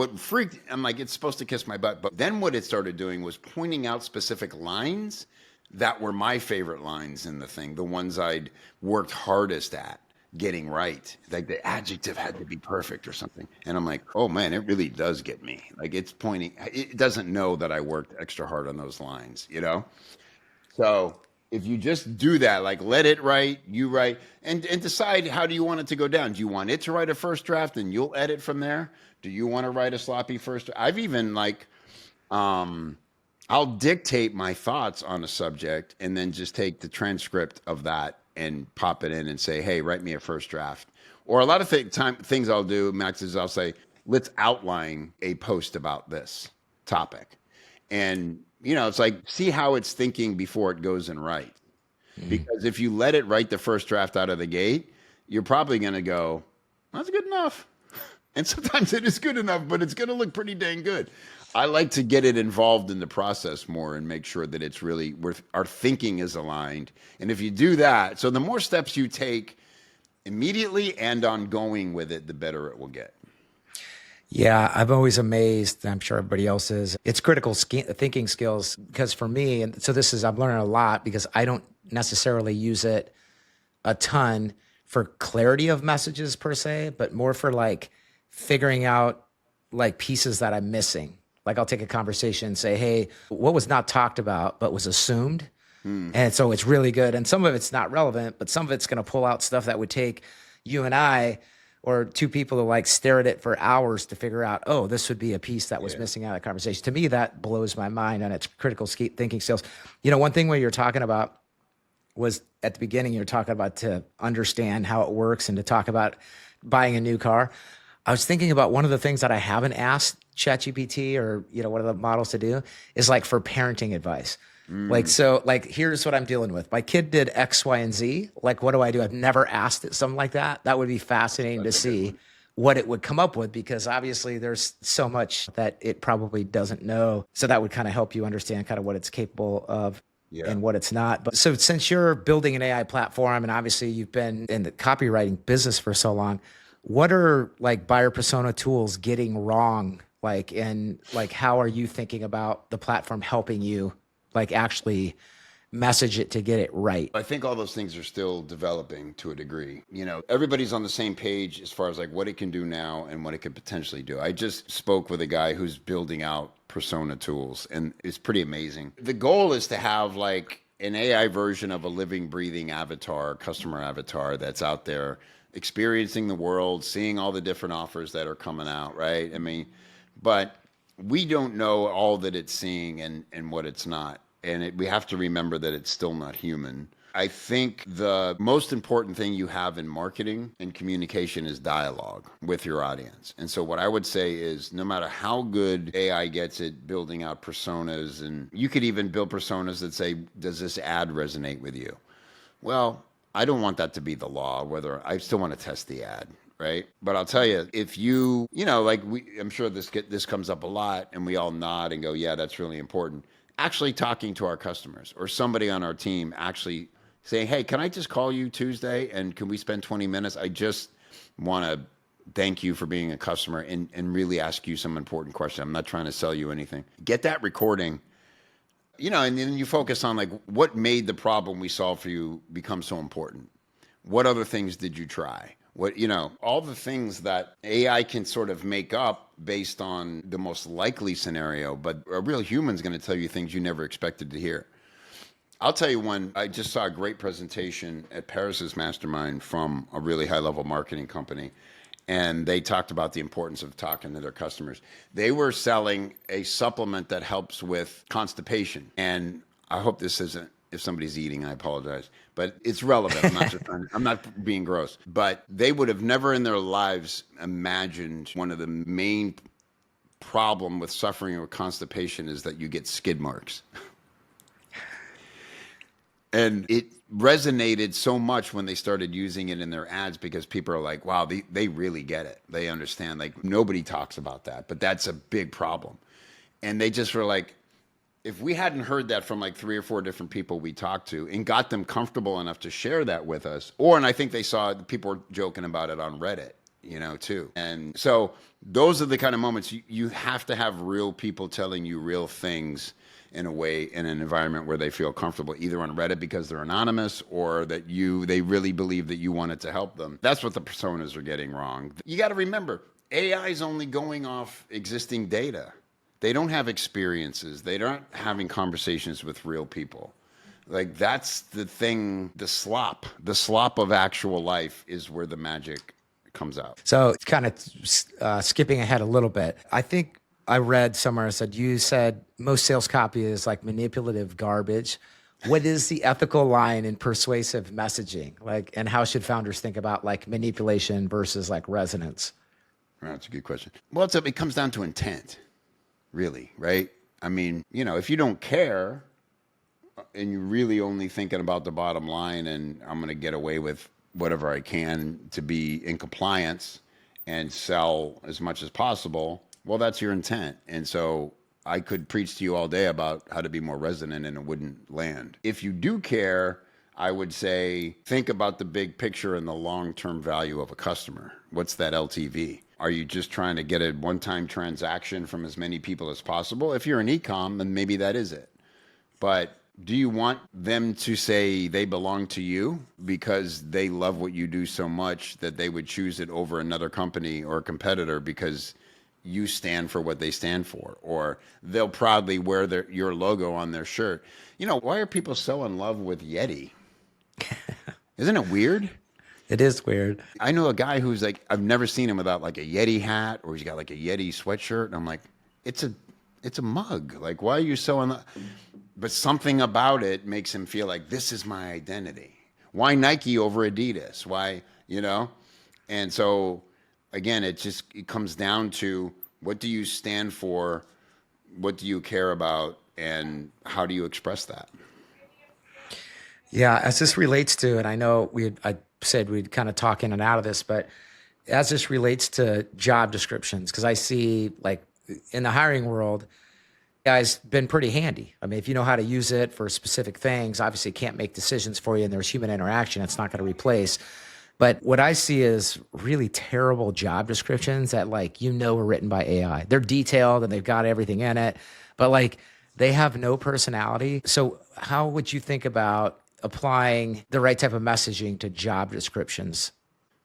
I'm like, it's supposed to kiss my butt. But then what it started doing was pointing out specific lines that were my favorite lines in the thing, the ones I'd worked hardest at getting right. Like the adjective had to be perfect or something. And I'm like, oh man, it really does get me. Like, it doesn't know that I worked extra hard on those lines, So if you just do that, like let it write, you write, and decide how do you want it to go down. Do you want it to write a first draft and you'll edit from there? Do you want to write a sloppy first? I've even I'll dictate my thoughts on a subject and then just take the transcript of that and pop it in and say, hey, write me a first draft. Or a lot of things I'll do, Max, is I'll say, let's outline a post about this topic. And, it's like, see how it's thinking before it goes and writes. Because if you let it write the first draft out of the gate, you're probably going to go, that's good enough. And sometimes it is good enough, but it's going to look pretty dang good. I like to get it involved in the process more and make sure that it's really our thinking is aligned. And if you do that, so the more steps you take immediately and ongoing with it, the better it will get. Yeah, I'm always amazed. I'm sure everybody else is. It's critical thinking skills because for me, and so I'm learning a lot because I don't necessarily use it a ton for clarity of messages per se, but more for like figuring out like pieces that I'm missing. Like I'll take a conversation and say, hey, what was not talked about but was assumed? And so it's really good. And some of it's not relevant, but some of it's going to pull out stuff that would take you and I or two people to like stare at it for hours to figure out, oh, this would be a piece that was missing out of the conversation. To me, that blows my mind on its critical thinking skills. One thing where you're talking about was at the beginning, you're talking about to understand how it works and to talk about buying a new car. I was thinking about one of the things that I haven't asked ChatGPT or, one of the models to do is like for parenting advice. Like, here's what I'm dealing with. My kid did X, Y, and Z. Like, what do I do? I've never asked it something like that. That would be fascinating to see what it would come up with, because obviously there's so much that it probably doesn't know. So that would kind of help you understand kind of what it's capable of and what it's not. But so since you're building an AI platform and obviously you've been in the copywriting business for so long, what are like buyer persona tools getting wrong And how are you thinking about the platform helping you actually message it to get it right? I think all those things are still developing to a degree. Everybody's on the same page as far as like what it can do now and what it could potentially do. I just spoke with a guy who's building out persona tools, and it's pretty amazing. The goal is to have like an AI version of a living, breathing avatar, customer avatar that's out there experiencing the world, seeing all the different offers that are coming out, right? I mean, but we don't know all that it's seeing and what it's not. And we have to remember that it's still not human. I think the most important thing you have in marketing and communication is dialogue with your audience. And so what I would say is no matter how good AI gets at building out personas, and you could even build personas that say, does this ad resonate with you? Well, I don't want that to be the law, whether I still want to test the ad. Right. But I'll tell you, if I'm sure this comes up a lot and we all nod and go, yeah, that's really important. Actually talking to our customers or somebody on our team actually saying, hey, can I just call you Tuesday and can we spend 20 minutes? I just want to thank you for being a customer and really ask you some important questions. I'm not trying to sell you anything. Get that recording, and then you focus on like what made the problem we solved for you become so important. What other things did you try? All the things that AI can sort of make up based on the most likely scenario, but a real human's going to tell you things you never expected to hear. I'll tell you one, I just saw a great presentation at Paris's Mastermind from a really high-level marketing company, and they talked about the importance of talking to their customers. They were selling a supplement that helps with constipation, and I hope this isn't, if somebody's eating, I apologize, but it's relevant. I'm not being gross, but they would have never in their lives imagined one of the main problem with suffering with constipation is that you get skid marks. And it resonated so much when they started using it in their ads because people are like, wow, they really get it. They understand. Like nobody talks about that, but that's a big problem. And they just were like, if we hadn't heard that from like 3 or 4 different people we talked to and got them comfortable enough to share that with us, and I think they saw people were joking about it on Reddit, too. And so those are the kind of moments you have to have real people telling you real things in a way, in an environment where they feel comfortable, either on Reddit because they're anonymous or that they really believe that you wanted to help them. That's what the personas are getting wrong. You got to remember, AI is only going off existing data. They don't have experiences. They aren't having conversations with real people. Like that's the thing, the slop of actual life is where the magic comes out. So it's kind of skipping ahead a little bit. I think I read somewhere, you said most sales copy is like manipulative garbage. What is the ethical line in persuasive messaging? And how should founders think about like manipulation versus like resonance? That's a good question. Well, it comes down to intent. Really, right? I mean, if you don't care and you're really only thinking about the bottom line and I'm going to get away with whatever I can to be in compliance and sell as much as possible, well, that's your intent. And so I could preach to you all day about how to be more resonant and it wouldn't land. If you do care, I would say think about the big picture and the long-term value of a customer. What's that LTV? Are you just trying to get a one-time transaction from as many people as possible? If you're an e-com, then maybe that is it. But do you want them to say they belong to you because they love what you do so much that they would choose it over another company or a competitor because you stand for what they stand for? Or they'll proudly wear your logo on their shirt. Why are people so in love with Yeti? Isn't it weird? It is weird. I know a guy who's like, I've never seen him without like a Yeti hat or he's got like a Yeti sweatshirt. And I'm like, it's a mug. Like, why are you so in love? But something about it makes him feel like this is my identity. Why Nike over Adidas? Why, And so again, it comes down to what do you stand for? What do you care about? And how do you express that? Yeah, as this relates to, and I know I said we'd kind of talk in and out of this, but as this relates to job descriptions, because I see like in the hiring world, AI's been pretty handy. I mean, if you know how to use it for specific things, obviously it can't make decisions for you and there's human interaction, it's not going to replace. But what I see is really terrible job descriptions that like, were written by AI. They're detailed and they've got everything in it, but like they have no personality. So how would you think about applying the right type of messaging to job descriptions?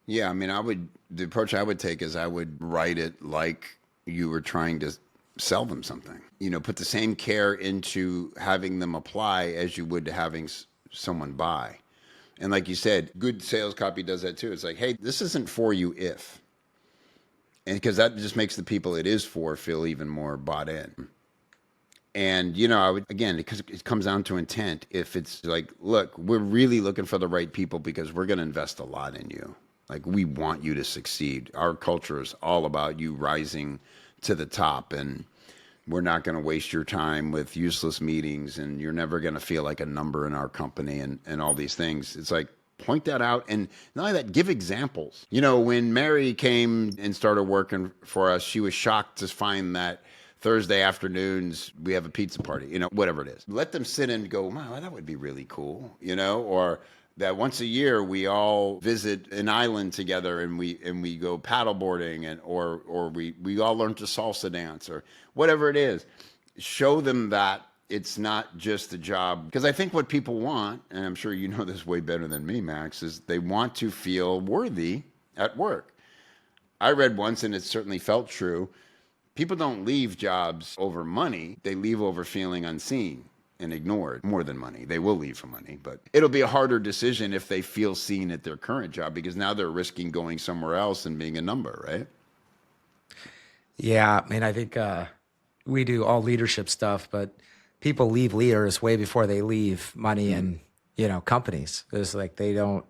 Yeah, I mean, the approach I would take is I would write it like you were trying to sell them something. Put the same care into having them apply as you would to having someone buy. And like you said, good sales copy does that too. It's like, hey, this isn't for you if. And because that just makes the people it is for feel even more bought in. And, I would, again, because it comes down to intent. If it's like, look, we're really looking for the right people because we're going to invest a lot in you. Like, we want you to succeed. Our culture is all about you rising to the top, and we're not going to waste your time with useless meetings, and you're never going to feel like a number in our company and all these things. It's like, point that out. And not only that, give examples. When Mary came and started working for us, she was shocked to find that Thursday afternoons, we have a pizza party, whatever it is. Let them sit and go, wow, that would be really cool, or that once a year we all visit an island together and we go paddle boarding or we all learn to salsa dance or whatever it is. Show them that it's not just a job. Because I think what people want, and I'm sure you know this way better than me, Max, is they want to feel worthy at work. I read once, and it certainly felt true, people don't leave jobs over money. They leave over feeling unseen and ignored more than money. They will leave for money, but it'll be a harder decision if they feel seen at their current job because now they're risking going somewhere else and being a number, right? Yeah, I mean, I think we do all leadership stuff, but people leave leaders way before they leave money and, companies. It's like they don't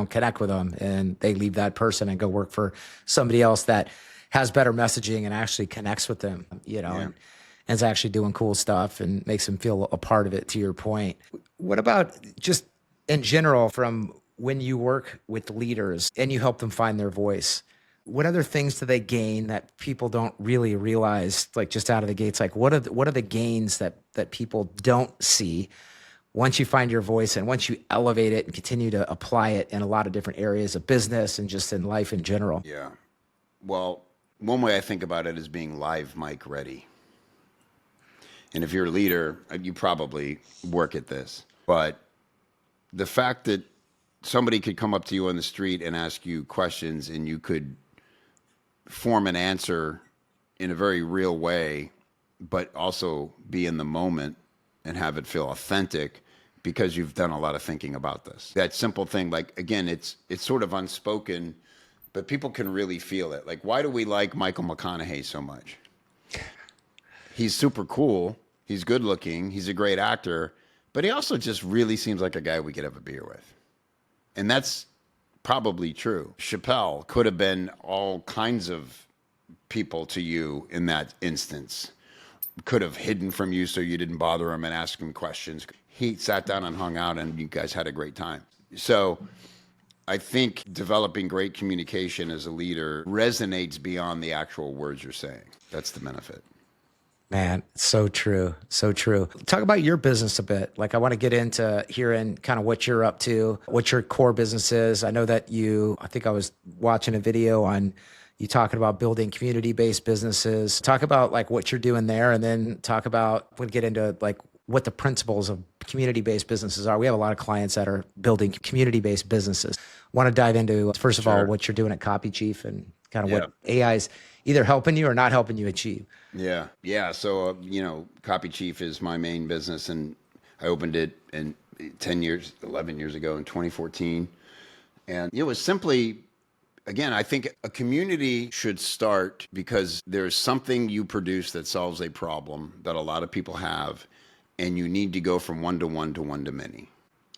connect with them and they leave that person and go work for somebody else that has better messaging and actually connects with them, and is actually doing cool stuff and makes them feel a part of it, to your point. What about just in general, from when you work with leaders and you help them find their voice, what other things do they gain that people don't really realize, like just out of the gates? Like what are the gains that people don't see once you find your voice and once you elevate it and continue to apply it in a lot of different areas of business and just in life in general? Yeah. Well, one way I think about it is being live mic ready. And if you're a leader, you probably work at this. But the fact that somebody could come up to you on the street and ask you questions and you could form an answer in a very real way, but also be in the moment and have it feel authentic because you've done a lot of thinking about this. That simple thing, like, again, it's sort of unspoken, but people can really feel it. Like, why do we like Michael McConaughey so much? He's super cool. He's good looking. He's a great actor. But he also just really seems like a guy we could have a beer with. And that's probably true. Chappelle could have been all kinds of people to you in that instance. Could have hidden from you so you didn't bother him and ask him questions. He sat down and hung out and you guys had a great time. So I think developing great communication as a leader resonates beyond the actual words you're saying. That's the benefit. Man, so true. So true. Talk about your business a bit. Like, I want to get into hearing kind of what you're up to, what your core business is. I know that I think I was watching a video on you talking about building community-based businesses. Talk about like what you're doing there, and then we'll get into like what the principles of community-based businesses are. We have a lot of clients that are building community-based businesses. Want to dive into, first of all, what you're doing at Copy Chief and kind of what AI is either helping you or not helping you achieve. Yeah. Yeah. So, Copy Chief is my main business, and I opened it 11 years ago in 2014. And it was simply, again, I think a community should start because there's something you produce that solves a problem that a lot of people have, and you need to go from one to one to one to many,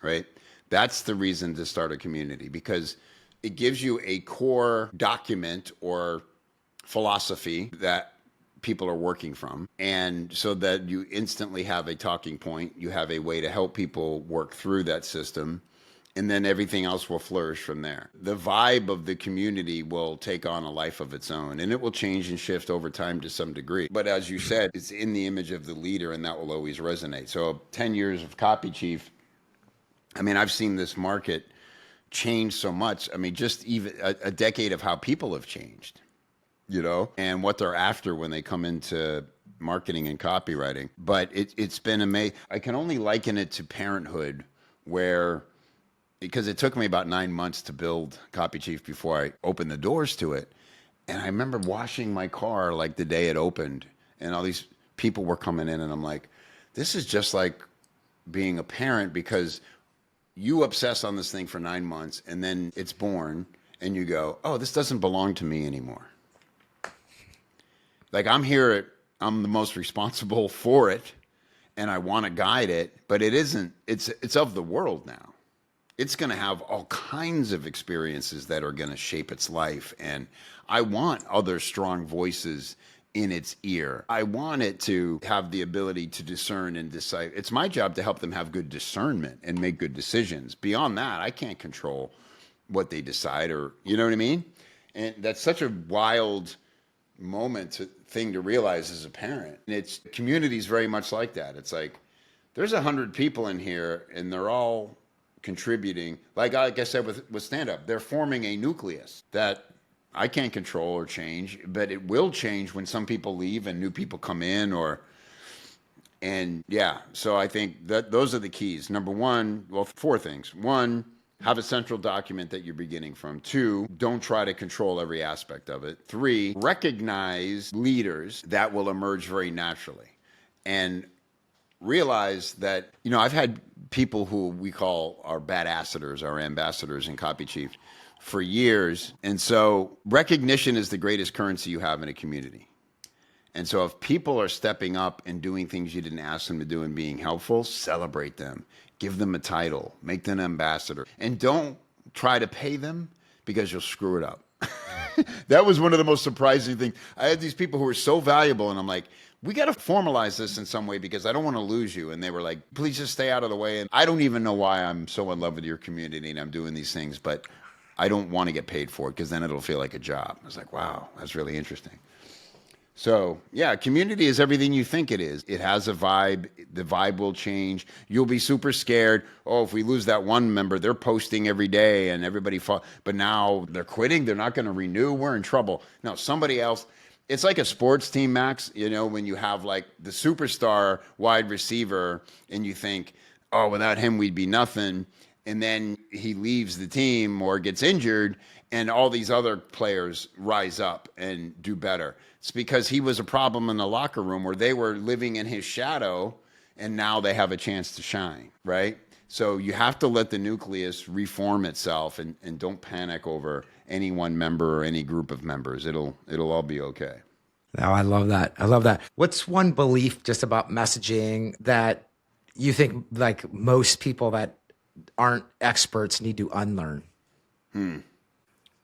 right? That's the reason to start a community, because it gives you a core document or philosophy that people are working from. And so that you instantly have a talking point, you have a way to help people work through that system, and then everything else will flourish from there. The vibe of the community will take on a life of its own, and it will change and shift over time to some degree. But as you said, it's in the image of the leader, and that will always resonate. So 10 years of Copy Chief, I mean, I've seen this market changed so much. I mean, just even a decade of how people have changed, and what they're after when they come into marketing and copywriting. But it's been amazing. I can only liken it to parenthood, because it took me about 9 months to build Copy Chief before I opened the doors to it. And I remember washing my car like the day it opened, and all these people were coming in, and I'm like, this is just like being a parent, because you obsess on this thing for 9 months, and then it's born, and you go, oh, this doesn't belong to me anymore. Like, I'm the most responsible for it, and I want to guide it, but it isn't, it's of the world now. It's going to have all kinds of experiences that are going to shape its life. And I want other strong voices in its ear. I want it to have the ability to discern and decide. It's my job to help them have good discernment and make good decisions. Beyond that, I can't control what they decide, or, you know what I mean? And that's such a wild thing to realize as a parent. And community is very much like that. It's like, there's 100 people in here, and they're all contributing. Like I said with stand-up, they're forming a nucleus that I can't control or change, but it will change when some people leave and new people come in. So I think that those are the keys. Number one, well, 4 things. 1, have a central document that you're beginning from. 2, don't try to control every aspect of it. 3, recognize leaders that will emerge very naturally. And realize that, I've had people who we call our badassadors, our ambassadors in Copy Chief for years. And so recognition is the greatest currency you have in a community. And so if people are stepping up and doing things you didn't ask them to do and being helpful, celebrate them, give them a title, make them an ambassador, and don't try to pay them, because you'll screw it up. That was one of the most surprising things. I had these people who were so valuable, and I'm like, we got to formalize this in some way, because I don't want to lose you. And they were like, please just stay out of the way. And I don't even know why I'm so in love with your community and I'm doing these things, but I don't want to get paid for it, because then it'll feel like a job. I was like, wow, that's really interesting. So yeah, community is everything you think it is. It has a vibe. The vibe will change. You'll be super scared. Oh, if we lose that one member, they're posting every day and everybody but now they're quitting. They're not going to renew. We're in trouble. No, somebody else. It's like a sports team, Max, when you have like the superstar wide receiver and you think, oh, without him, we'd be nothing. And then he leaves the team or gets injured, and all these other players rise up and do better. It's because he was a problem in the locker room where they were living in his shadow, and now they have a chance to shine, right? So you have to let the nucleus reform itself, and don't panic over any one member or any group of members. It'll all be okay. Oh, I love that. I love that. What's one belief just about messaging that you think like most people that aren't experts need to unlearn?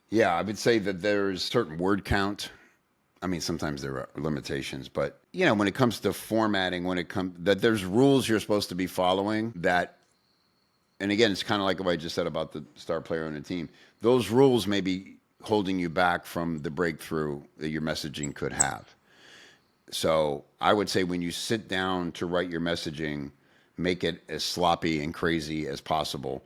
Yeah, I would say that there's certain word count. I mean, sometimes there are limitations, but when it comes to formatting, that there's rules you're supposed to be following that, and again, it's kind of like what I just said about the star player on a team. Those rules may be holding you back from the breakthrough that your messaging could have. So I would say when you sit down to write your messaging, make it as sloppy and crazy as possible,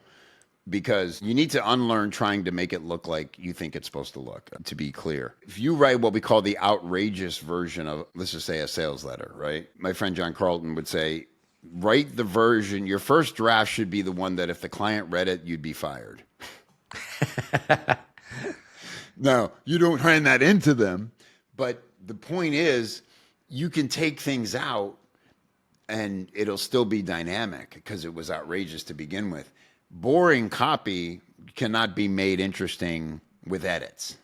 because you need to unlearn trying to make it look like you think it's supposed to look, to be clear. If you write what we call the outrageous version of, let's just say, a sales letter, right? My friend John Carlton would say, write the version, your first draft should be the one that if the client read it, you'd be fired. No, you don't hand that into them. But the point is, you can take things out and it'll still be dynamic because it was outrageous to begin with. Boring copy cannot be made interesting with edits.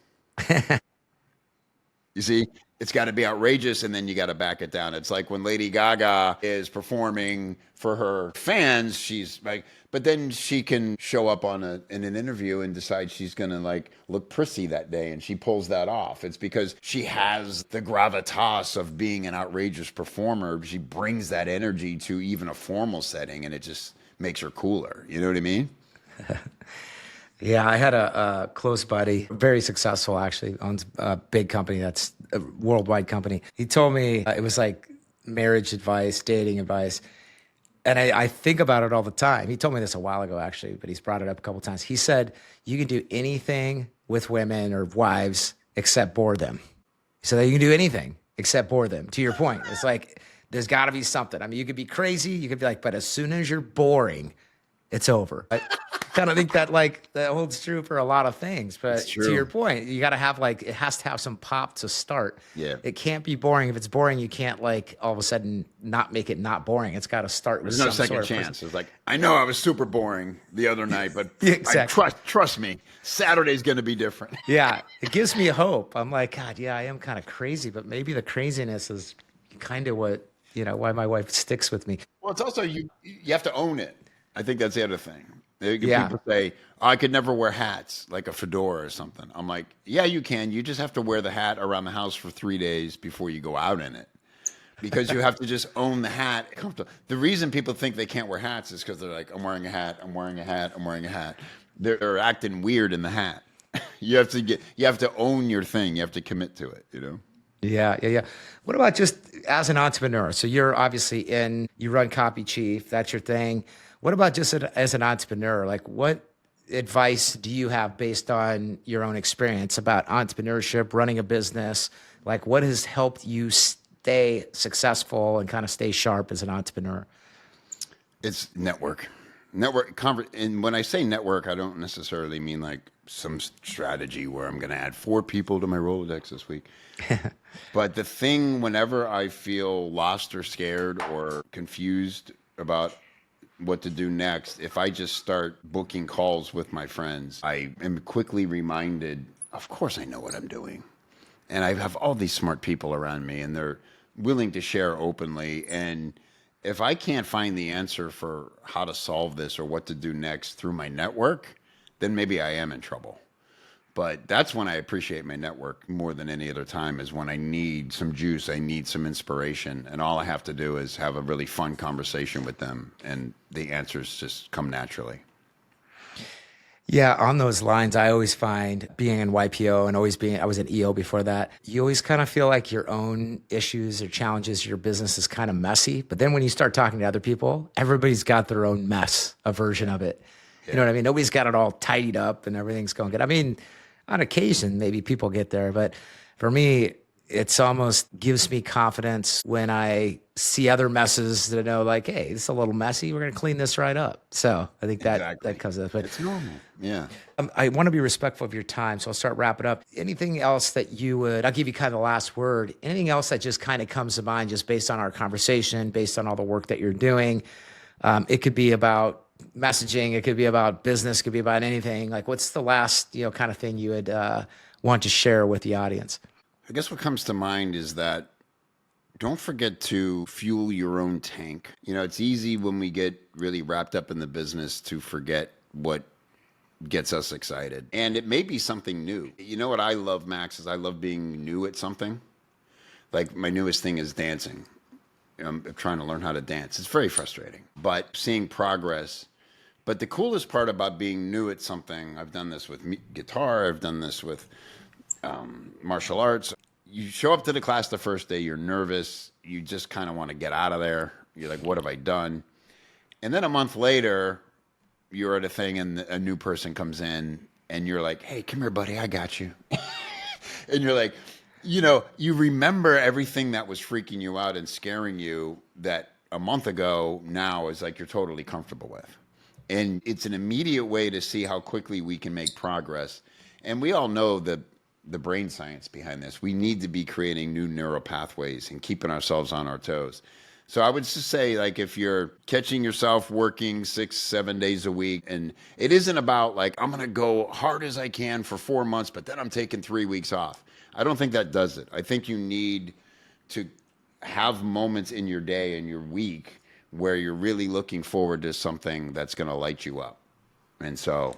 You see, it's got to be outrageous, and then you got to back it down. It's like when Lady Gaga is performing for her fans, she's like, but then she can show up in an interview and decide she's going to like look prissy that day, and she pulls that off. It's because she has the gravitas of being an outrageous performer. She brings that energy to even a formal setting, and it just makes her cooler. You know what I mean? Yeah, I had a close buddy, very successful actually, owns a big company that's a worldwide company. He told me it was like marriage advice, dating advice. And I think about it all the time. He told me this a while ago, actually, but he's brought it up a couple of times. He said, you can do anything with women or wives except bore them. So that you can do anything except bore them. To your point, it's like, there's got to be something. I mean, you could be crazy. You could be like, but as soon as you're boring, it's over. I kind of think that that holds true for a lot of things. But to your point, you got to have it has to have some pop to start. Yeah. It can't be boring. If it's boring, you can't all of a sudden not make it not boring. It's got to start with There's no some second sort of chance. It's like, I know I was super boring the other night, but Exactly. trust me, Saturday's going to be different. Yeah, it gives me hope. I'm like, God, yeah, I am kind of crazy, but maybe the craziness is kind of what, why my wife sticks with me. Well, it's also you have to own it. I think that's the other thing. Yeah. People say, oh, I could never wear hats, like a fedora or something. I'm like, yeah, you can. You just have to wear the hat around the house for 3 days before you go out in it. Because you have to just own the hat. The reason people think they can't wear hats is because they're like, I'm wearing a hat, I'm wearing a hat, I'm wearing a hat. They're acting weird in the hat. You have to own your thing. You have to commit to it, Yeah. What about just as an entrepreneur? So you're obviously you run Copy Chief, that's your thing. What about just as an entrepreneur? Like, what advice do you have based on your own experience about entrepreneurship, running a business? Like, what has helped you stay successful and kind of stay sharp as an entrepreneur? It's network. And when I say network, I don't necessarily mean like some strategy where I'm going to add 4 people to my Rolodex this week. But the thing, whenever I feel lost or scared or confused about what to do next, if I just start booking calls with my friends, I am quickly reminded, of course I know what I'm doing. And I have all these smart people around me, and they're willing to share openly. And if I can't find the answer for how to solve this or what to do next through my network, then maybe I am in trouble. But that's when I appreciate my network more than any other time, is when I need some juice, I need some inspiration, and all I have to do is have a really fun conversation with them, and the answers just come naturally. Yeah, on those lines, I always find being in YPO and I was at EO before that, you always kind of feel like your own issues or challenges, your business is kind of messy. But then when you start talking to other people, everybody's got their own mess, a version of it. Yeah. You know what I mean? Nobody's got it all tidied up and everything's going good. I mean, on occasion, maybe people get there, but for me, it's almost gives me confidence when I see other messes that I know, like, hey, it's a little messy. We're going to clean this right up. So I think that comes up. But it's normal. Yeah. I want to be respectful of your time, so I'll start wrapping up. Anything else that I'll give you kind of the last word. Anything else that just kind of comes to mind just based on our conversation, based on all the work that you're doing? It could be about messaging. It could be about business. It could be about anything. Like, what's the last, kind of thing you would want to share with the audience? I guess what comes to mind is that don't forget to fuel your own tank. It's easy when we get really wrapped up in the business to forget what gets us excited. And it may be something new. You know what I love, Max, is I love being new at something. Like, my newest thing is dancing. I'm trying to learn how to dance. It's very frustrating, but seeing progress. But the coolest part about being new at something, I've done this with guitar, I've done this with martial arts. You show up to the class the first day, you're nervous, you just kind of want to get out of there. You're like, what have I done? And then a month later, you're at a thing and a new person comes in and you're like, hey, come here, buddy, I got you. And you're like, you remember everything that was freaking you out and scaring you that a month ago now is like you're totally comfortable with. And it's an immediate way to see how quickly we can make progress. And we all know the brain science behind this. We need to be creating new neural pathways and keeping ourselves on our toes. So I would just say, like, if you're catching yourself working 6-7 days a week, and it isn't about like, I'm going to go hard as I can for 4 months, but then I'm taking 3 weeks off. I don't think that does it. I think you need to have moments in your day and your week where you're really looking forward to something that's going to light you up. And so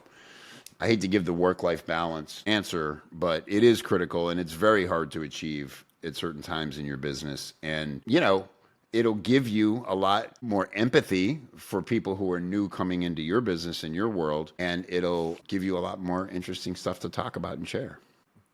I hate to give the work-life balance answer, but it is critical and it's very hard to achieve at certain times in your business. And, it'll give you a lot more empathy for people who are new coming into your business and your world, and it'll give you a lot more interesting stuff to talk about and share.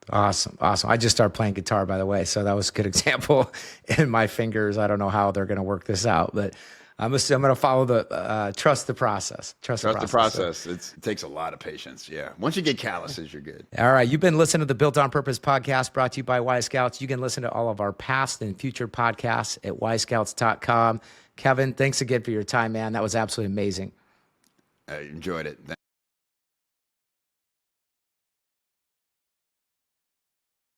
Awesome. I just started playing guitar, by the way, so that was a good example. In my fingers, I don't know how they're going to work this out, but I'm going to follow the trust the process. Trust the process. It takes a lot of patience. Yeah. Once you get calluses, you're good. All right. You've been listening to the Built on Purpose podcast brought to you by Yscouts. You can listen to all of our past and future podcasts at yscouts.com. Kevin, thanks again for your time, man. That was absolutely amazing. I enjoyed it.